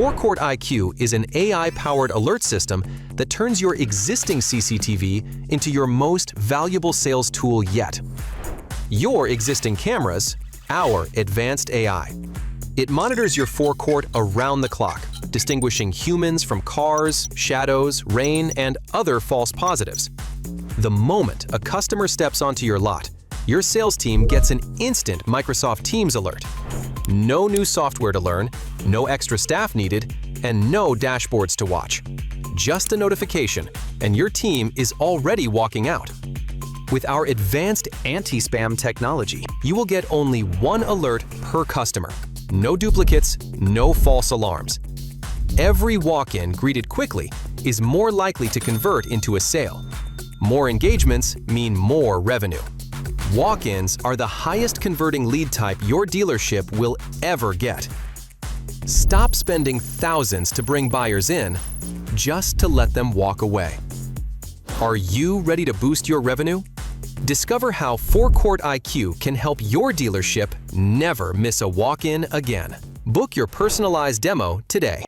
ForecourtIQ is an AI-powered alert system that turns your existing CCTV into your most valuable sales tool yet. Your existing cameras, our advanced AI. It monitors your forecourt around the clock, distinguishing humans from cars, shadows, rain, and other false positives. The moment a customer steps onto your lot, your sales team gets an instant Microsoft Teams alert. No new software to learn, no extra staff needed, and no dashboards to watch. Just a notification, and your team is already walking out. With our advanced anti-spam technology, you will get only one alert per customer. No duplicates, no false alarms. Every walk-in greeted quickly is more likely to convert into a sale. More engagements mean more revenue. Walk-ins are the highest converting lead type your dealership will ever get. Stop spending thousands to bring buyers in just to let them walk away. Are you ready to boost your revenue? Discover how ForecourtIQ can help your dealership never miss a walk-in again. Book your personalized demo today.